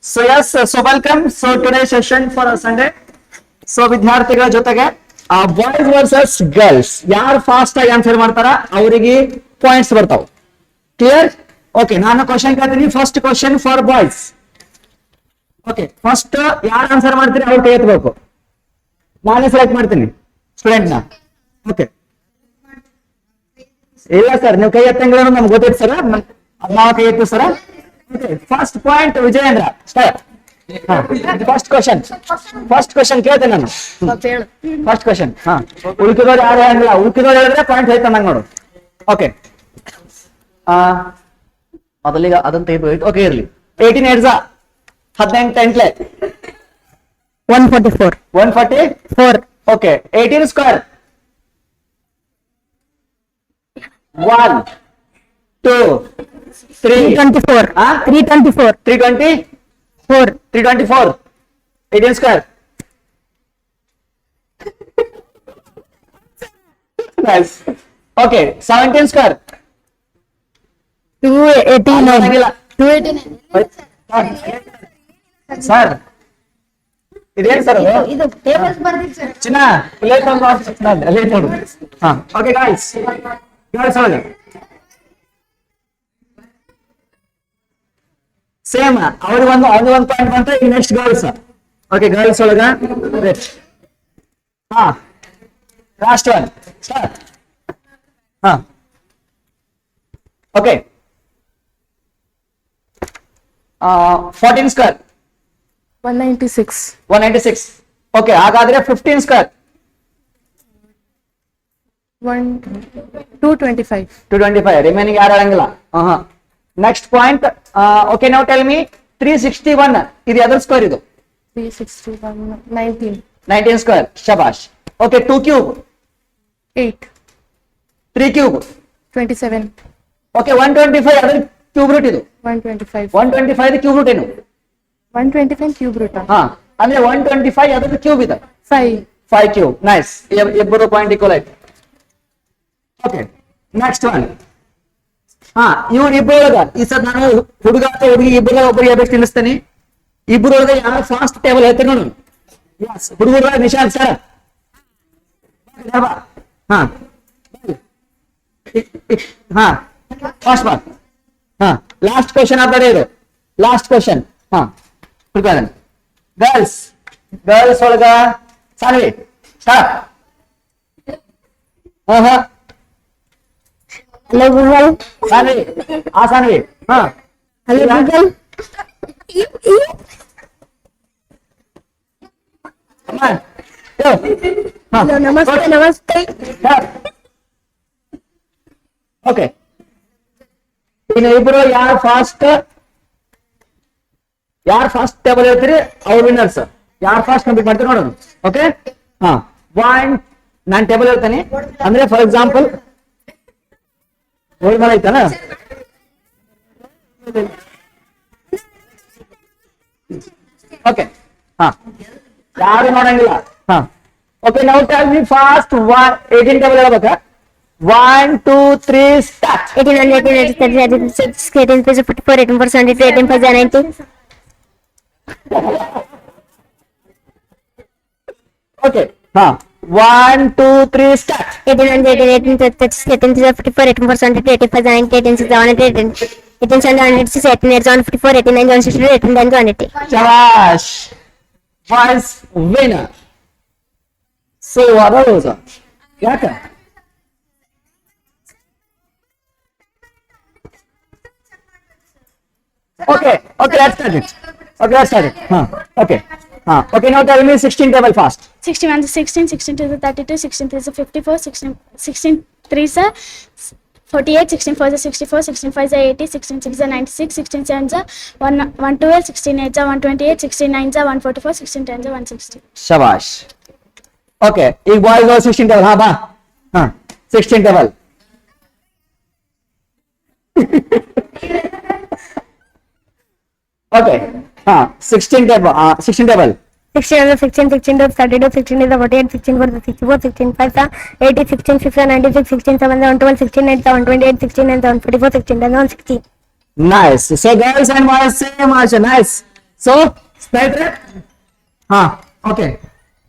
So yes, so welcome. So today's session for Sunday. So ವಿದ್ಯಾರ್ಥಿಗಳ ಜೊತೆಗೆ boys versus girls ಯಾರು fast ಆಗಿ answer ಮಾಡ್ತಾರ ಅವರಿಗೆ ಪಾಯಿಂಟ್ಸ್ ಬರ್ತಾವ. ಕ್ಲಿಯರ್? ಓಕೆ, ನಾನು ಕ್ವಶನ್ ಕೇಳ್ತೀನಿ. First question for boys. Okay, first ಯಾರು ಆನ್ಸರ್ ಮಾಡ್ತೀರಿ ಅವ್ರು ಕೈ ಎತ್ತಬೇಕು. ನಾನೇ ಸೆಲೆಕ್ಟ್ ಮಾಡ್ತೀನಿ ಸ್ಟೂಡೆಂಟ್ ನ. ಓಕೆ, ಇಲ್ಲ ಸರ್, ನೀವು ಕೈ ಎತ್ತಂಗಿಲ್ಲ ನಮ್ಗೆ ಗೊತ್ತೈತೆ ಸರ್, ನಾವು ಕೈ ಎತ್ತು sir. Okay, first point Vijayendra start. First question ಕೇಳ್ತೇನೆ ನಾನು. First question. ಉಳ್ಕಿದವ್ರು ಯಾರು ಹೇಳಿಲ್ಲ, ಉಳ್ಕಿದವ್ರು ಹೇಳಿದ್ರೆ ಪಾಯಿಂಟ್ ಹೋಯ್ತು ನಂಗೆ ನೋಡು. ಓಕೆ, ಮೊದಲಿಗ ಅದನ್ನ ತೆಗೆದು. ಓಕೆ, ಇರ್ಲಿ. 18 ಎಡ್ಸ 18 ಎಂಟ್ಲೆ 144. 144. Okay, 18 square 1 2 3 324. 324. 324. 324. 18 square. Nice. Okay, 17 square. 289. 289. Sir, ಇದೇನು ಸರ್ ಇದು ಟೇಬಲ್ಸ್ ಬರ್ದಿತ್ತು ಸರ್. ಚಿನ್ನ ಇಲ್ಲೇ ನೋಡು. ಹಾ, ಓಕೆ ಗಾಯ್ಸ್, ಒಳಗೆ ಸೇಮ್ ಅವ್ರಿಗೆ ಒಂದು ಪಾಯಿಂಟ್ ಬಂದ್ರೆ ಈಗ ನೆಕ್ಸ್ಟ್ ಗರ್ಲ್ಸ್. ಓಕೆ, ಗರ್ಲ್ಸ್ ಒಳಗ ಹಾ ಲಾಸ್ಟ್ ಒನ್ ಸ್ಟಾರ್ಟ್. ಹಾ, ಓಕೆ, 14 ಸ್ಕ್ವೇರ್ 196. 196. ಓಕೆ, ಹಾಗಾದ್ರೆ 15 ಸ್ಕ್ವೇರ್ 225. 225. ರಿಮೈನಿಂಗ್ ಯಾರು ಹೇಳಂಗಿಲ್ಲ. Next point. Okay, now tell me 361 ಇದು ಅದರ್ ಸ್ಕ್ವೇರ್? ಇದು 361. 19. 19 ಸ್ಕ್ವೇರ್. ಶಬಾಷ್. Okay, 2 cube 8. 3 ಕ್ಯೂಬ್ 27. ಓಕೆ, 125 ಅದರ ಕ್ಯೂಬ್ ರೂಟ್. ಇದು 125. 125 ಕ್ಯೂಬ್ ರೂಟ್ ಏನು? 125 ಕ್ಯೂಬ್ ರೂಟ್. ಹಾ, ಅಂದ್ರೆ 125 ಅದರ ಕ್ಯೂಬ್ ಇದೆ 5 ಕ್ಯೂಬ್. ನೈಸ್, ಇಬ್ಬರು ಪಾಯಿಂಟ್ ಈಕ್ವಲ್ ಆಯ್ತು. Okay, next one. ಹಾ, ಇವ್ರು ಇಬ್ಬರೊಳಗ ಈ ಸರ್ ನಾನು ಹುಡುಗ ಅಥವಾ ಹುಡುಗಿ ಇಬ್ಬರ ಒಬ್ಬರಿಗೆ ಎಷ್ಟು ತಿನ್ನಿಸ್ತೇನೆ. ಇಬ್ಬರೊಳಗ ಯಾರು ಫಾಸ್ಟ್ ಟೇಬಲ್ ಹೇಳ್ತಾರೆ ನೋಡು. ಹುಡುಗರ ನಿಶಾಂತ್ ಸರ್. ಹಾ ಹಾ, ಫಾಸ್ಟ್ ಬಾತ್. ಹಾ, ಲಾಸ್ಟ್ ಕ್ವಶನ್ ಆದರೆ ಇದು ಲಾಸ್ಟ್ ಕ್ವಶನ್. ಹಾ, ಗರ್ಲ್ಸ್ ಒಳಗ ಸಾನ್ವಿ ಸ್ಟಾರ್ಟ್. ಹಾ, ಹಲೋ ಗೂಗಲ್. ಸಾನ್ವಿ. ಸಾನ್ವಿ. ಹಾ, ಹಲೋ ಗೂಗಲ್. ಹಲೋ, ನಮಸ್ತೆ. ಓಕೆ, ಇನ್ನು ಇಬ್ರು ಯಾರು ಫಾಸ್ಟ್ ಟೇಬಲ್ ಹೇಳ್ತೀರಿ ಅವ್ರು ವಿನ್ನರ್ಸ್. ಯಾರು ಫಾಸ್ಟ್ ಕಂಪ್ಲೀಟ್ ಮಾಡ್ತೀರಿ ನೋಡೋಣ. ಓಕೆ, ಹಾ, ನಾನು ಟೇಬಲ್ ಹೇಳ್ತೇನೆ. ಅಂದ್ರೆ ಫಾರ್ ಎಕ್ಸಾಂಪಲ್ ಹೋಳಿ ಮರ ಐತನ. ಓಕೆ, ಹಾ, ಯಾರು ನೋಡಂಗಿಲ್ಲ. ಹಾ, ಓಕೆ, ನಾವು ಟೆಲ್ ಮಿ ಫಾಸ್ಟ್ 18 ಟೇಬಲ್ ಹೇಳ್ಬೇಕಾ? 1 2 3 ಸ್ಟಾರ್ಟ್. 18, 18, 44, 18%, 18, 90. ಓಕೆ, ಹಾ, 1 2 3 ಸ್ಟಾರ್ಟ್. 18, 18, 54, 18%, 85, 90, 18, 18, 18, 106, 18, 154, 89, 162, 18, 180. ಶಬಾಷ್, ಬಾಯ್ಸ್ ವಿನ್ನರ್. ಸೊ ಅರೋಸ ಯಾಕ? Okay, let's start it. Okay. Now tell me 16 table fast. 61 to 16, 16 to the 32, 16 to the 54, 16 3 is 48, 16 4 is 64, 16 5 is 80, 16 6 is 96, 16 7 is 112, 16 8 is 128, 16 9 is 144, 16 10 is 160. Shabash. Okay, ಈಗ boys 16 table. ಬಾ. 16 table. Okay. 16 table. 16 table. 16 is 16, 16 is 32, 16 is 48, 16 4 is 64, 16 5 is 80, 16 6 is 96, 16 7 is 112, 16 8 is 128, 16 9 is 144, 16 10 is 160. Nice. So girls and boys same answer. Nice. So ಸ್ನೇಹಿತರೆ, ಹಾ okay,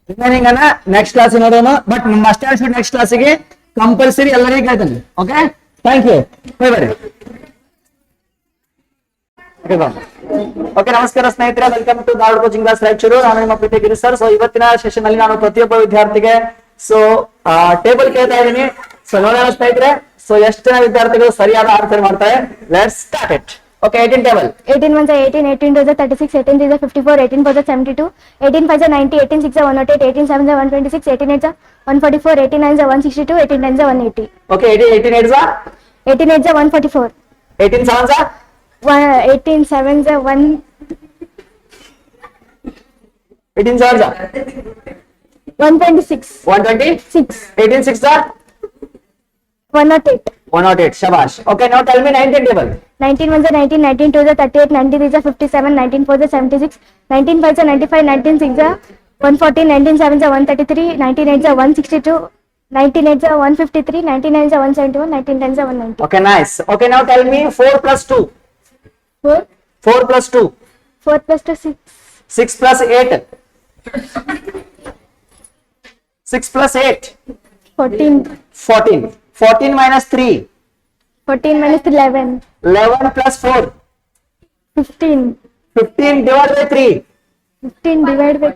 remaining ಅನ್ನ next class ನೋಡೋಣ. But must next ಕ್ಲಾಸಿಗೆ compulsory ಎಲ್ಲರಿಗೂ ಹೇಳ್ತೇನೆ. Okay, thank you. Bye bye. Okay, ನಮಸ್ಕಾರ ಸ್ನೇಹಿತರೆ, welcome to Dharwad coaching class Raichur. ನಾನು ನಿಮ್ಮ ಪ್ರೀತಿ ಗಿರೀಶ್ ಸರ್. ಸೊ ಇವತ್ತಿನ ಸೆಷನ್ ಅಲ್ಲಿ ನಾನು ಪ್ರತಿಯೊಬ್ಬ ವಿದ್ಯಾರ್ಥಿಗೆ ಟೇಬಲ್ ಕೇಳ್ತಾ ಇದ್ದೀನಿ. ಸೊ ನೋಡೋಣ ಸ್ನೇಹಿತರೆ, ಸೊ ಎಷ್ಟು ಜನ ವಿದ್ಯಾರ್ಥಿಗಳು ಸರಿಯಾದ ಆನ್ಸರ್ ಮಾಡ್ತಾರೆ. Let's start it. Okay, 18 table. 18 1 18, 18 2 36, 18 3 54, 18 4 72, 18 5 90, 18 6 108, 18 7 126, 18 8 144, 18 9 162, 18 10 180. Okay, 18 8 za, 18 8 144, 18 7 za, 18 7 1, 18 7 za, 126, 126, 6 18 6 za, 108. 108. Shabash. Okay, now tell me 19 table. 19 1 19, 19 2 38, 19 3 57, 19 4 76, 19 5 95, 19 6 140, 19 7 133, 19 8 162, 19 8 153, 19 9 171, 19 10 190. Okay, nice. Okay, now tell me 4 plus 2. 4 4 plus 2. 4 plus 2 6, 6 plus 8. 6 plus 8. 14, 14. 14 minus 3. 14 minus 11, 11 plus 4. 15, 15 divided by 3. 15 divided by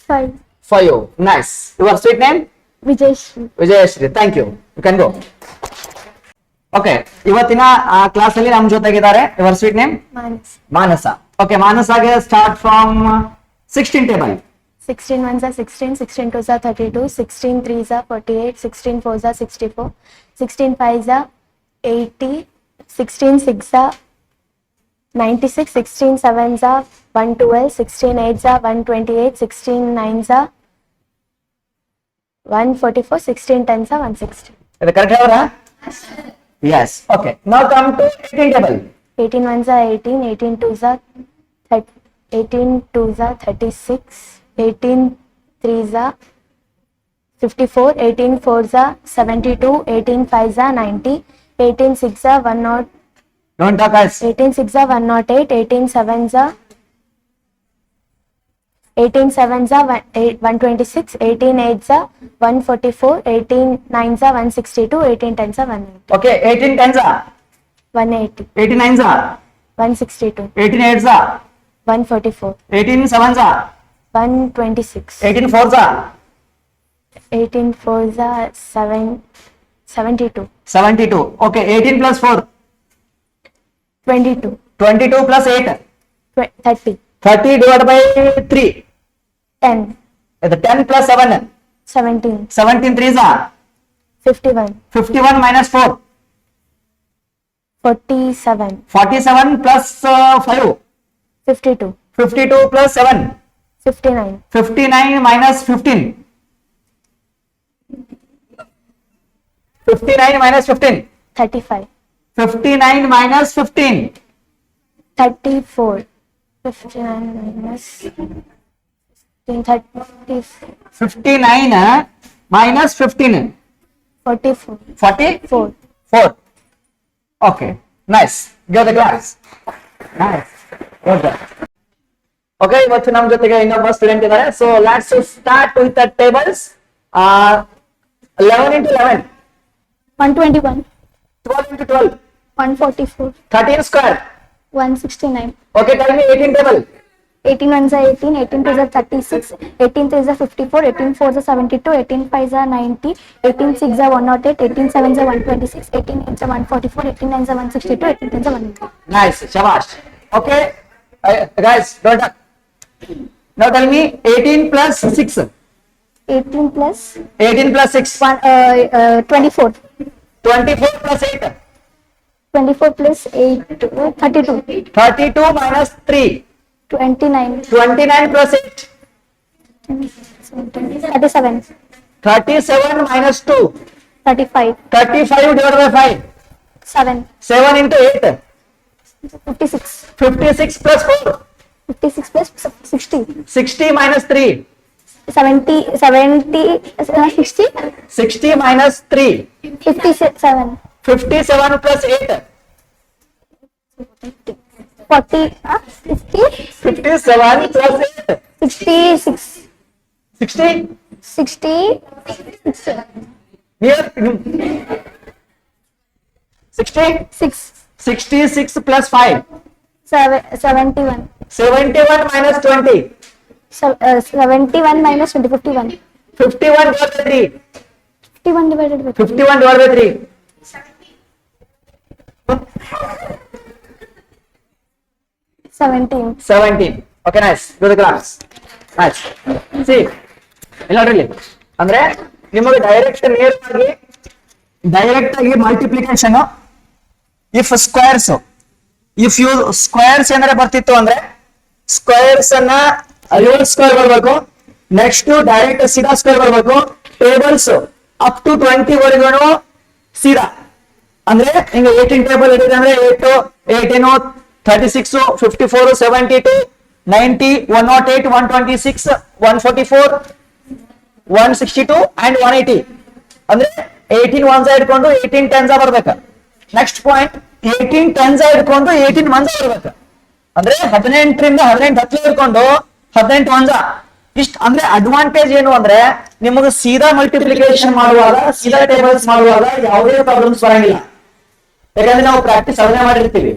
5. 5. Nice. Your sweet name? Vijayashri. Vijayashri. Thank you. You can go. Okay. ಇವತ್ತಿನ class ಅಲ್ಲಿ ನಮ್ಮ ಜೊತೆಗಿದ್ದಾರೆ. Your sweet name? Manas. Manasa. Okay, Manasaಗೆ start from 16 table. 16 1 16, 16 2 32, 16 3 48, 16 4 64, 16 5 80, 16 6 96, 16 7 112, 16 8 128, 16 9 144, 16 10 160. Is it correct, Havara? Yes. Okay. Now come to 18 table. 18 1 18, 18 2 18 2 36, 18 3 54, 18 4 72, 18 5 90, 18 6 10, Don't talk us. 18 6 108, 18 7 18 7 126, 18 8 144, 18 9 162, 18 10 180. Okay. 18 10 za, 180, 18 9 za, 162, 18 8 za, 144, 18 7 za, 126, 18 4 za, 18 4 7 72, 72. Okay. 18 plus 4. 22, 22 plus 8. 30, 30 divided by 3. 10, Is it 10 plus 7. 17, 17 3 za, 51, 51 minus 4. 47, 47 plus 5. 52, 52 plus 7. 59, 59 minus 15. 59 minus 15. 35, 59 minus 15. 34, 59 minus 15, 30, 59 minus 15. 44, 44. 4, Okay. Nice. Give the class. Nice. Good job. Okay, ಇವತ್ತು ನಮ್ಮ ಜೊತೆಗೆ ಇನ್ನೊಬ್ಬ student ಇದ್ದಾರೆ. So let's start with the tables. 11 into 11. 121, 12 into 12. 144, 13 square. 169, Okay, tell me 18 table. 18 1 18, 18 2 36, 18 3 54, 18 4 72, 18 5 90, 18 6 108, 18 7 126, 18 8 144, 18 9 162, 18 10 180. Nice. Shabash. Okay. Guys, don't talk. Now tell me 18 plus 6. 18 plus 18 plus 6. 24, 24 plus 8. 24 plus 8, 32, 32 minus 3. 29, 29 plus 8. 37, 37 minus 2. 35, 35 divided by 5. 7, 7 into 8. 56, 56 plus 4. 56 plus 60, 60 minus 3. 70, 60, 60 minus 3. 57, 57 plus 8. 40, 50, 57 plus 8. 66, 60. 60, Here. 60. 6, 66 plus 5. 71. 71 minus 20. 71 minus 20, 51. 51 divided by 3. 51 divided by 51 divided by 3. 17. 17. Okay, nice. Do the class. Nice. See. ಇಲ್ಲ ನೋಡ್ರಿ ಅಂದ್ರೆ ನಿಮಗೆ direct ಆಗಿ multiplication if squares if you squares ಏನಾರ ಬರ್ತಿತ್ತು ಅಂದ್ರೆ squares ಅನ್ನ reverse square ಬರ್ಬೇಕು, ನೆಕ್ಸ್ಟ್ ಡೈರೆಕ್ಟ್ ಸೀದಾ ಸ್ಕ್ವೇರ್ ಬರ್ಬೇಕು, ಟೇಬಲ್ಸ್ ಅಪ್ ಟು 20 ವರೆಗೂ ಸೀದಾ ಅಂದ್ರೆ ಹಿಂಗೆ 18 ಟೇಬಲ್ ಹಿಡಿದ್ರೆ ಅಂದ್ರೆ 8 18 36 54 72 90 108 126 144 162 and 180 ಅಂದ್ರೆ 18 ಒನ್ಸ ಇಟ್ಕೊಂಡು 18 ಟೆನ್ಸ ಬರ್ಬೇಕು. ನೆಕ್ಸ್ಟ್ ಪಾಯಿಂಟ್ 18 ಟೆನ್ಸ ಇಟ್ಕೊಂಡು 18 ಮಂಜ ಬರ್ಬೇಕು ಅಂದ್ರೆ 18ರಿಂದ 18 ಹತ್ತಲೇ ಇಟ್ಕೊಂಡು 18 ಮಂಜ ಇಷ್ಟ. ಅಂದ್ರೆ ಅಡ್ವಾಂಟೇಜ್ ಏನು ಅಂದ್ರೆ ನಿಮಗೆ ಸೀದಾ ಮಲ್ಟಿಪ್ಲಿಕೇಶನ್ ಮಾಡುವಾಗ ಸೀದಾ ಟೇಬಲ್ಸ್ ಮಾಡುವಾಗ ಯಾವುದೇ ಪ್ರಾಬ್ಲಮ್ಸ್ ಬರಂಗಿಲ್ಲ, ಯಾಕಂದ್ರೆ ನಾವು ಪ್ರಾಕ್ಟೀಸ್ ಅದನ್ನೇ ಮಾಡಿರ್ತೀವಿ.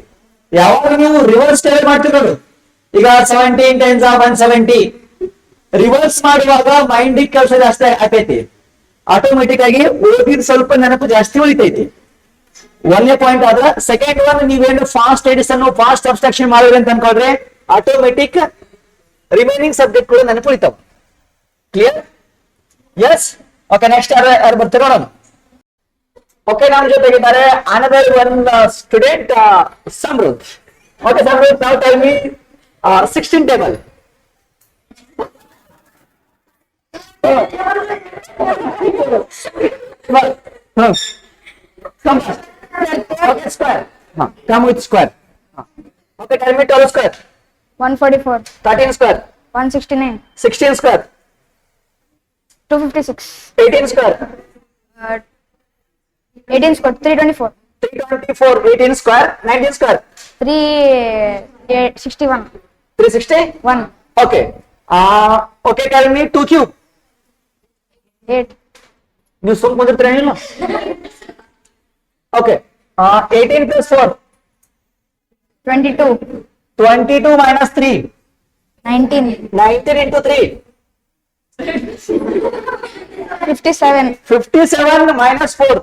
ಯಾವಾಗ ನೀವು ರಿವರ್ಸ್ ಟೇಬಲ್ ಮಾಡ್ತಿರೋದು ಈಗ 17 ಟೆನ್ಸ್ 170 ರಿವರ್ಸ್ ಮಾಡುವಾಗ ಮೈಂಡ್ ಕೆಲಸ ಜಾಸ್ತಿ ಆಕೈತಿ, ಆಟೋಮೆಟಿಕ್ ಆಗಿ ಓದಿದ ಸ್ವಲ್ಪ ನೆನಪು ಜಾಸ್ತಿ ಉಳಿತೈತಿ. ಒಂದೇ ಪಾಯಿಂಟ್ ಆದ್ರೆ ಸೆಕೆಂಡ್ ಒನ್ ನೀವೇನು ಫಾಸ್ಟ್ ಎಡಿಷನ್ ಫಾಸ್ಟ್ ಅಬ್ಸ್ಟ್ರಾಕ್ಷನ್ ಮಾಡಿದ್ರಿ ಅಂತ ಅನ್ಕೊಂಡ್ರೆ ಆಟೋಮೆಟಿಕ್ ರಿಮೈನಿಂಗ್ ಸಬ್ಜೆಕ್ಟ್ ಗಳು ನೆನಪು ಉಳಿತಾವ. ಕ್ಲಿಯರ್? ಎಸ್. ಓಕೆ, ನೆಕ್ಸ್ಟ್ ಯಾರು ಬರ್ತೀರೋ ನೋಡೋಣ. ಓಕೆ, ನಮ್ಮ ಜೊತೆಗಿದ್ದಾರೆ another one student Samruddh. Okay Samruddh, ನಾವು tell me 16 table. Okay, square. Come with square. Okay, tell me 12 square. 144. 13 square. 169. 16 square. 256. 18 square. 18 square. 324. 324. 18 square. 19 square. 361. 360. 1. Okay. Okay, tell me 2 cube. 8. You so much training. Okay. 18 plus 4. 22. 22 minus 3. 19. 19 into 3. 57. 57 minus 4.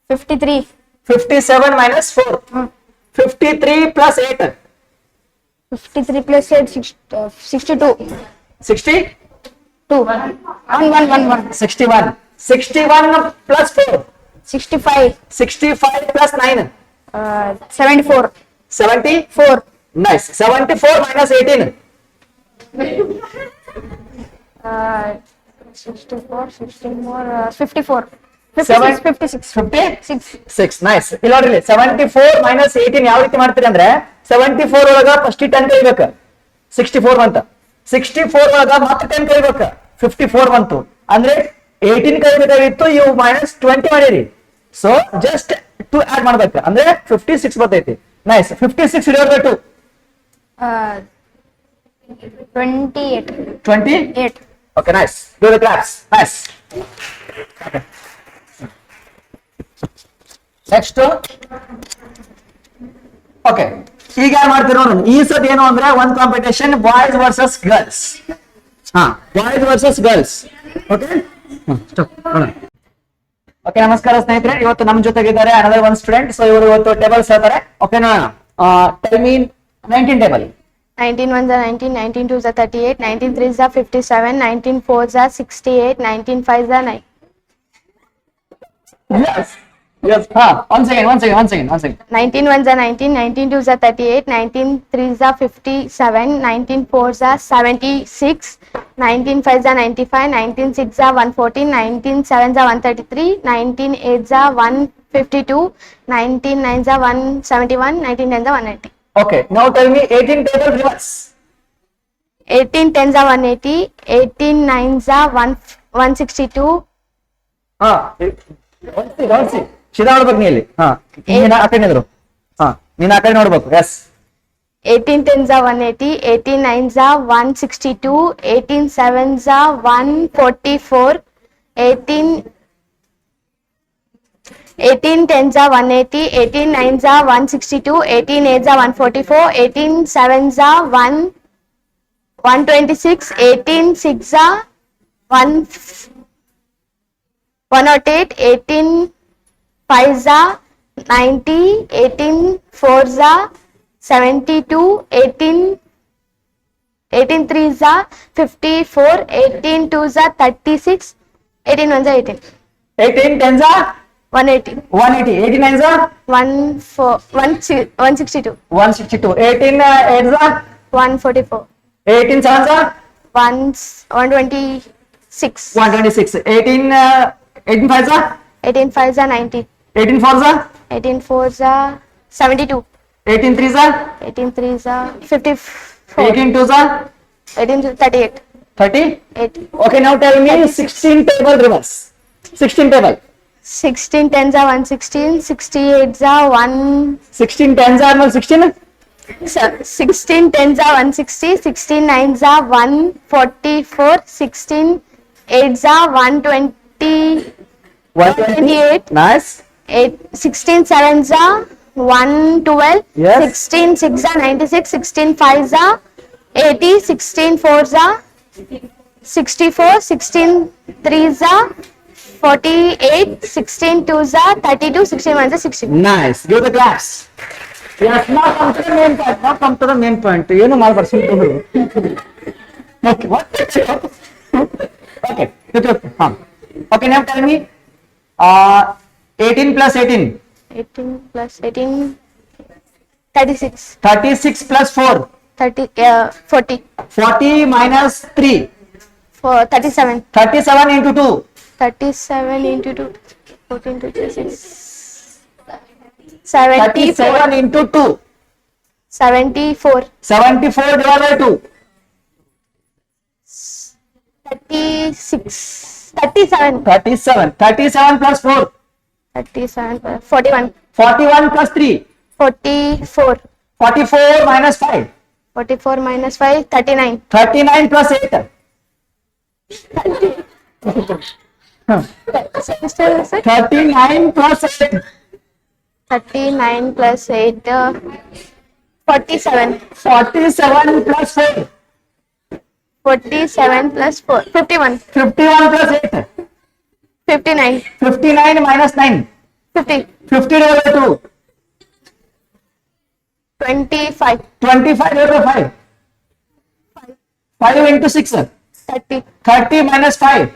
53. 57 minus 4. 53 plus 8. 53 plus 8. 62. 60? 2. 1. 61. 61 plus 4. 65. 65 plus 9. 74. 74. Nice. 74 minus 18. 64. 54. 7. 56. 56. Nice. ಇಲ್ಲಿ ನೋಡ್ರಿ 74 minus 18 ಯಾವ ರೀತಿ ಮಾಡ್ತೀರಿ ಅಂದ್ರೆ 74 ಒಳಗ first 10 ಕಳಿಬೇಕು, 64 ಬಂತ. 64 ಒಳಗ ಮತ್ತೆ 10 ಕಳಿಬೇಕು, 54 ಬಂತು. ಅಂದ್ರೆ 18 ಕಳಿಬೇಕಾಗಿತ್ತು, ಇವು minus 20 ಮಾಡಿರಿ. ಸೊ ಜಸ್ಟ್ 2 ಆಡ್ ಮಾಡ್ಬೇಕು ಅಂದ್ರೆ 56 ಬರ್ತೈತಿ. Nice. 56 divided by 2. 28. 28. Okay, nice. Do the claps. Nice. Okay. Next. Okay. ಈಗ ಏನ್ ಮಾಡ್ತೀರೋ ಈ ಸದ್ ಏನು ಅಂದ್ರೆ ಒಂದ್ competition boys versus girls. Boys versus girls. Okay. Okay, ನಮಸ್ಕಾರ ಸ್ನೇಹಿತರೆ. ಇವತ್ತು ನಮ್ಮ ಜೊತೆಗಿದ್ದಾರೆ ಅನದರ್ ಒನ್ ಸ್ಟೂಡೆಂಟ್. ಸೊ ಇವರು ಇವತ್ತು ಟೇಬಲ್ಸ್ ಹೇಳ್ತಾರೆ. ಓಕೆ, ನೋಡೋಣ. Tell me 19 table. 19 ones are 19, 19 twos are 38, 19 threes are 57, 19 fours are 68, 19 fives are 9. Yes. Yes. One second. 19 ones are 19, 19 twos are 38, 19 threes are 57, 19 fours are 76, 19 fives are 95, 19 sixes are 114, 19 sevens are 133, 19 eights are 152, 19 nines are 171, 19 tens are 190. Okay, now tell me 18 table reverse. 18 tens are 180, 18 nines are 162, Don't see. Sira ನೋಡ್ಬೇಕು ನೀ ಇಲ್ಲಿ. ಹಿಂಗಿನ ಆ ಕಡೆ ನಿಂದ್ರು. ನೀನ್ ಆ ಕಡೆ ನೋಡ್ಬೇಕು. Yes 18 10s are 180, 18 9s are 162, 18 7s are 144, 18 10s are 180, 18 9s are 162, 18 8s are 144, 18 7s are 126, 18 6s are 108, 18 5s are 90, 18 4s are 72, 18 3s are 54, 18 2s are 36, 18 1s are 18, 18 10s are 180, 180, 18 9s are 162, 162, 18 8s are 144, 18 7s are 126, 126, 18 5s are 18 5s are 90, 18 4s are 18 4s are 72, 18 3s are 18 3s are 54, 18 2s are 18 38, 38. 8. Okay, now tell me 16 table reverse. 16 table. 16 10s are 116, 68s are 1. 16 10s are not 16. 16 10s are 160, 16 9s are 144, 16 8s are 120, 128, Nice. 16 7s are 112, Yes. 16 6s are 96, 16 5s are 80, 16 4s are 64, 16 3s are 48, 16 2s are 32, 16 1s are 60. Nice. Give the claps. Yes, now come to the main point. Now come to the main point. ಏನು ಮಾಡ್ಬಾರ್ದು ಸುಮ್ಮನೆ. Okay, what? Okay, okay, now tell me 18 plus 18. 18 plus 18, 36, 36 plus 4. 40, 40 minus 3. 37, 37 into 2. 37 into 2, 14 to 6, 74, 37 into 2. 74, 74 divided by 2. 36, 37, 37. 37 plus 4. 37, 41, 41 plus 3. 44, 44 minus 5. 44 minus 5, 39, 39 plus 8. 39 plus 8. 39 plus 8, 47, 47 plus 4. 47 plus 4, 51, 51 plus 8. 59, 59 minus 9. 50, 50 divided by 2. 25, 25 divided by 5. 5 into 6. 30, 30 minus 5.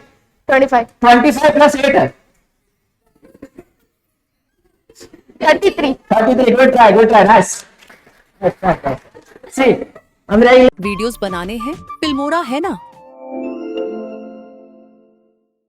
25, 25 plus 8. 33. 33. Good try. Good try. Nice. See, Andre. Videos बनाने हैं Filmora है ना।